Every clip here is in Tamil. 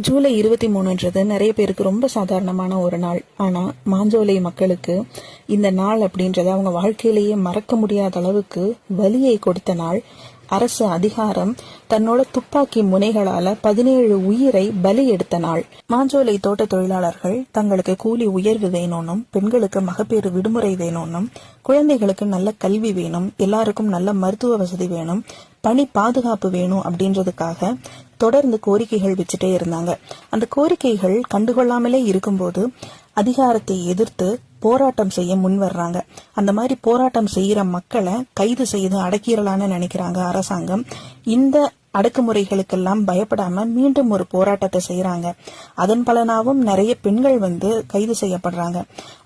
ஜூலை 23ன்றது நிறைய பேருக்கு ரொம்ப சாதாரணமான ஒரு நாள். ஆனா மாஞ்சோலை மக்களுக்கு இந்த நாள் அப்படின்றது அவங்க வாழ்க்கையிலேயே மறக்க முடியாத அளவுக்கு வலியை கொடுத்த நாள். அரசு அதிகாரம் தன்னோட துப்பாக்கி முனைகளால 17 உயிரை பலி எடுத்த நாள். மாஞ்சோலை தோட்ட தொழிலாளர்கள் தங்களுக்கு கூலி உயர்வு வேணும்னும், பெண்களுக்கு மகப்பேறு விடுமுறை வேணும்னும், குழந்தைகளுக்கு நல்ல கல்வி வேணும், எல்லாருக்கும் நல்ல மருத்துவ வசதி வேணும், பணி பாதுகாப்பு வேணும் அப்படின்றதுக்காக தொடர்ந்து கோரிக்கைகள் வச்சுட்டே இருந்தாங்க. அந்த கோரிக்கைகள் கண்டுகொள்ளாமலே இருக்கும்போது அதிகாரத்தை எதிர்த்து போராட்டம் செய்ய முன் வர்றாங்க. அந்த மாதிரி போராட்டம் செய்யற மக்களை கைது செய்து அடக்கிடலான்னு நினைக்கிறாங்க அரசாங்கம். இந்த அடக்குமுறைகளுக்கெல்லாம் பயப்படாம மீண்டும் ஒரு போராட்டத்தை செய்யறாங்க. அதன் பலனாவும் நிறைய பெண்கள் கைது செய்யப்படுறாங்க.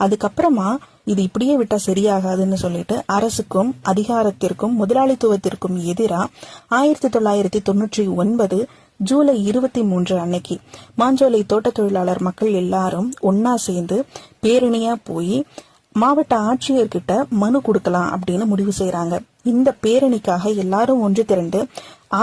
அதுக்கப்புறமா இது இப்படியே விட்டா சரியாகாதுன்னு சொல்லிட்டு அரசுக்கும் அதிகாரத்திற்கும் முதலாளித்துவத்திற்கும் எதிரா 1999 ஜூலை 23 அன்னைக்கு மாஞ்சோலை தோட்ட தொழிலாளர் மக்கள் எல்லாரும் ஒன்னா சேர்ந்து பேரணியா போய் மாவட்ட ஆட்சியர்கிட்ட மனு கொடுக்கலாம் அப்படின்னு முடிவு செய்யறாங்க. இந்த பேரணிக்காக எல்லாரும் ஒன்று திரண்டு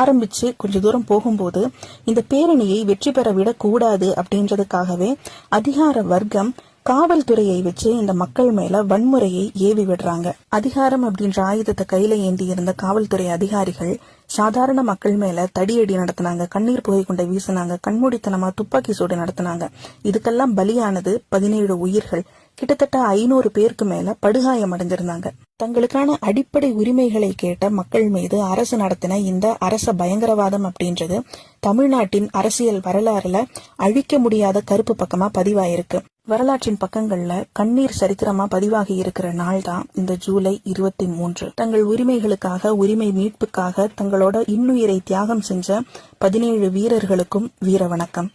ஆரம்பிச்சு கொஞ்ச தூரம் போகும்போது இந்த பேரணியை வெற்றி பெற விடக்கூடாது அப்படின்றதுக்காகவே அதிகார வர்க்கம் காவல்துறையை வச்சு இந்த மக்கள் மேல வன்முறையை ஏவி விடுறாங்க. அதிகாரம் அப்படின்ற ஆயுதத்தை கையில ஏந்தி இருந்த காவல்துறை அதிகாரிகள் சாதாரண மக்கள் மேல தடியடி நடத்தினாங்க, கண்ணீர் புகை கொண்டை வீசினாங்க, கண்மூடித்தனமா துப்பாக்கி சூடு நடத்தினாங்க. இதுக்கெல்லாம் பலியானது 17 உயிர்கள். கிட்டத்தட்ட 500 பேருக்கு மேல படுகாயம் அடைஞ்சிருந்தாங்க. தங்களுக்கான அடிப்படை உரிமைகளை கேட்ட மக்கள் மீது அரசு நடத்தின இந்த அரச பயங்கரவாதம் அப்படின்றது தமிழ்நாட்டின் அரசியல் வரலாறுல அழிக்க முடியாத கருப்பு பக்கமா பதிவாயிருக்கு. வரலாற்றின் பக்கங்கள்ல கண்ணீர் சரித்திரமா பதிவாகி இருக்கிற நாள் தான் இந்த ஜூலை 23. தங்கள் உரிமைகளுக்காக, உரிமை மீட்புக்காக தங்களோட இன்னுயிரை தியாகம் செஞ்ச 17 வீரர்களுக்கும் வீர வணக்கம்.